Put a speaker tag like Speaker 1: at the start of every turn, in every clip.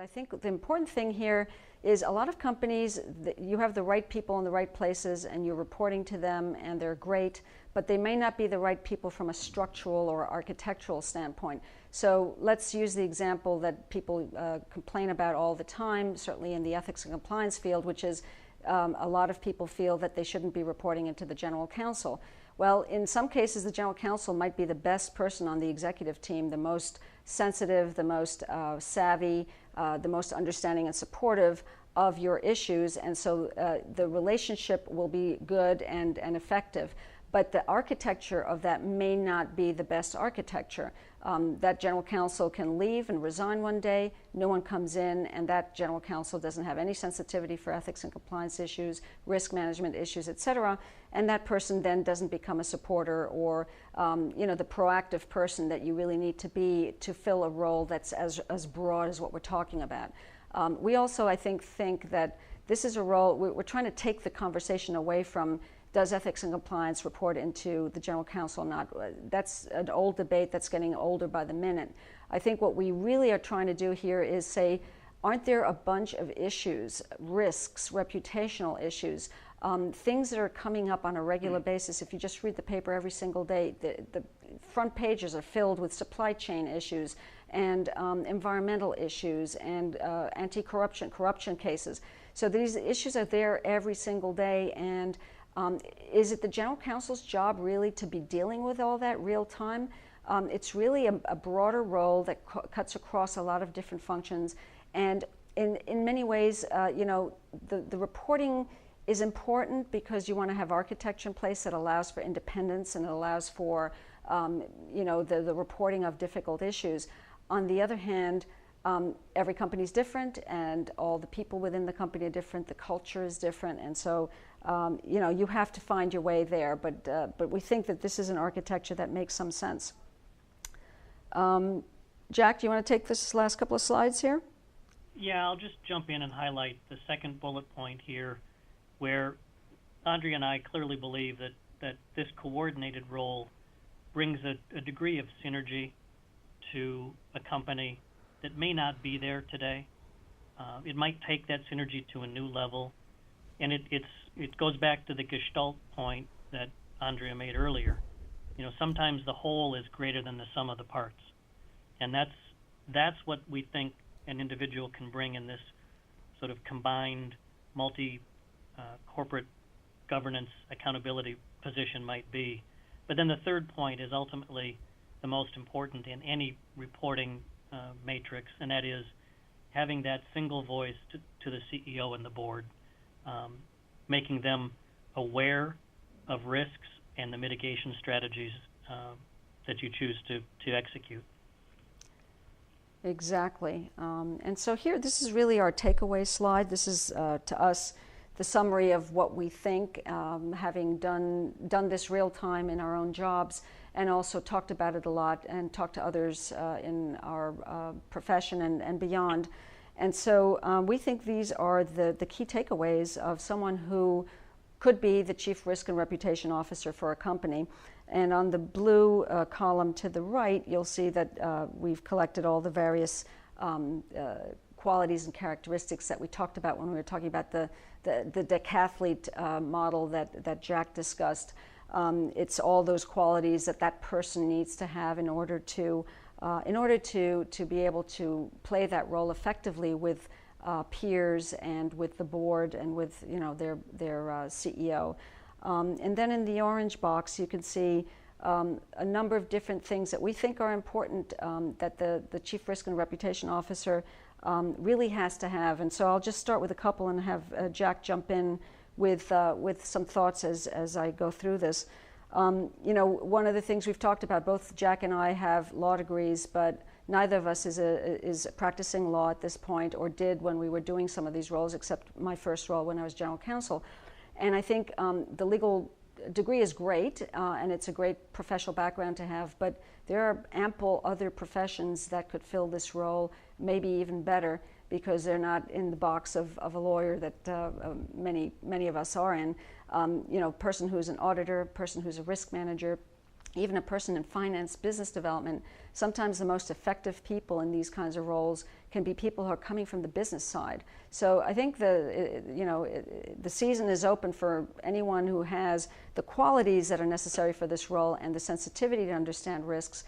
Speaker 1: I think the important thing here is a lot of companies, you have the right people in the right places and you're reporting to them and they're great, but they may not be the right people from a structural or architectural standpoint. So let's use the example that people complain about all the time, certainly in the ethics and compliance field, which is a lot of people feel that they shouldn't be reporting into the general counsel. Well, in some cases, the general counsel might be the best person on the executive team, the most sensitive, the most savvy, the most understanding and supportive of your issues, and so the relationship will be good and effective. But the architecture of that may not be the best architecture. That general counsel can leave and resign one day, no one comes in, and that general counsel doesn't have any sensitivity for ethics and compliance issues, risk management issues, et cetera, and that person then doesn't become a supporter or the proactive person that you really need to be to fill a role that's as broad as what we're talking about. We also, I think that this is a role, we're trying to take the conversation away from does ethics and compliance report into the general counsel or not? That's an old debate that's getting older by the minute. I think what we really are trying to do here is say, aren't there a bunch of issues, risks, reputational issues, things that are coming up on a regular basis? If you just read the paper every single day, the front pages are filled with supply chain issues and environmental issues and corruption cases. So these issues are there every single day, and is it the general counsel's job really to be dealing with all that real time? It's really a broader role that cuts across a lot of different functions, and in many ways, the reporting is important because you want to have architecture in place that allows for independence and it allows for the reporting of difficult issues. On the other hand, every company is different, and all the people within the company are different. The culture is different, and so you have to find your way there. But we think that this is an architecture that makes some sense. Jack, do you want to take this last couple of slides here?
Speaker 2: Yeah, I'll just jump in and highlight the second bullet point here, where Andrea and I clearly believe that this coordinated role brings a degree of synergy to a company that may not be there today. It might take that synergy to a new level, and it goes back to the Gestalt point that Andrea made earlier. Sometimes the whole is greater than the sum of the parts, and that's what we think an individual can bring in this sort of combined corporate governance accountability position might be. But then the third point is ultimately the most important in any reporting matrix, and that is having that single voice to the CEO and the board, making them aware of risks and the mitigation strategies that you choose to execute.
Speaker 1: Exactly. And so here, this is really our takeaway slide. This is, to us, the summary of what we think, having done this real time in our own jobs, and also talked about it a lot and talked to others in our profession and beyond. And so we think these are the key takeaways of someone who could be the Chief Risk and Reputation Officer for a company. And on the blue column to the right, you'll see that we've collected all the various qualities and characteristics that we talked about when we were talking about the decathlete model that Jack discussed. It's all those qualities that person needs to have in order to be able to play that role effectively with peers and with the board and with their CEO. And then in the orange box, you can see a number of different things that we think are important that the Chief Risk and Reputation Officer really has to have. And so I'll just start with a couple and have Jack jump in with some thoughts as I go through this. One of the things we've talked about, both Jack and I have law degrees, but neither of us is practicing law at this point, or did when we were doing some of these roles, except my first role when I was general counsel. And I think the legal degree is great, and it's a great professional background to have, but there are ample other professions that could fill this role, maybe even better, because they're not in the box of a lawyer that many of us are in. A person who's an auditor, a person who's a risk manager, even a person in finance, business development. Sometimes the most effective people in these kinds of roles can be people who are coming from the business side. So I think the season is open for anyone who has the qualities that are necessary for this role and the sensitivity to understand risks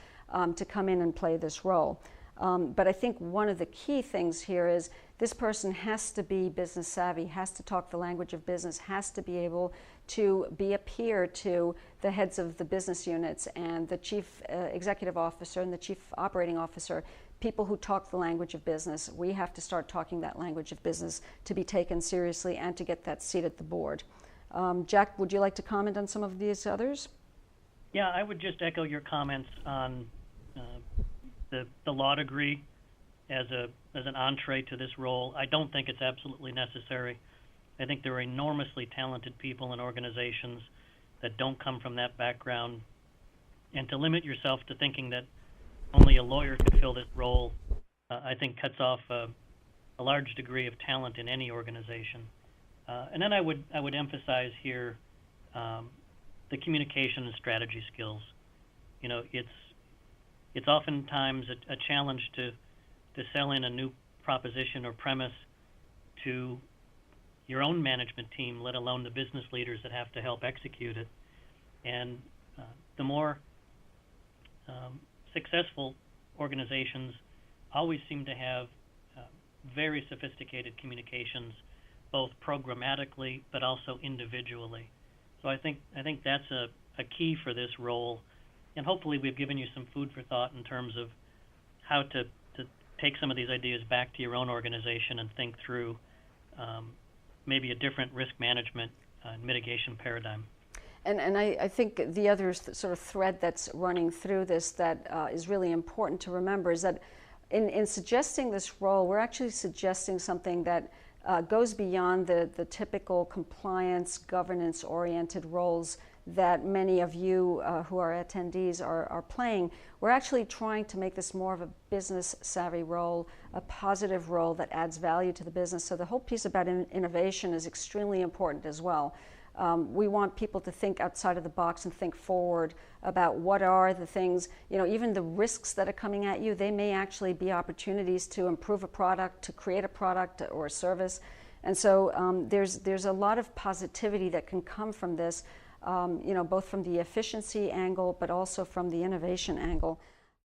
Speaker 1: to come in and play this role. But I think one of the key things here is this person has to be business savvy, has to talk the language of business, has to be able to be a peer to the heads of the business units and the chief executive officer and the chief operating officer, people who talk the language of business. We have to start talking that language of business to be taken seriously and to get that seat at the board. Jack, would you like to comment on some of these others?
Speaker 2: Yeah, I would just echo your comments on the law degree as an entree to this role. I don't think it's absolutely necessary. I think there are enormously talented people in organizations that don't come from that background, and to limit yourself to thinking that only a lawyer could fill this role, I think cuts off a large degree of talent in any organization. And then I would emphasize here the communication and strategy skills. You know, it's oftentimes a challenge to sell in a new proposition or premise to your own management team, let alone the business leaders that have to help execute it. And the more successful organizations always seem to have very sophisticated communications, both programmatically but also individually. So I think that's a key for this role, and hopefully we've given you some food for thought in terms of how to take some of these ideas back to your own organization and think through maybe a different risk management and mitigation paradigm.
Speaker 1: And I think the other sort of thread that's running through this that is really important to remember is that in suggesting this role, we're actually suggesting something that goes beyond the typical compliance, governance-oriented roles that many of you who are attendees are playing. We're actually trying to make this more of a business-savvy role, a positive role that adds value to the business. So the whole piece about innovation is extremely important as well. We want people to think outside of the box and think forward about what are the things, even the risks that are coming at you, they may actually be opportunities to improve a product, to create a product or a service. And so there's a lot of positivity that can come from this, both from the efficiency angle, but also from the innovation angle.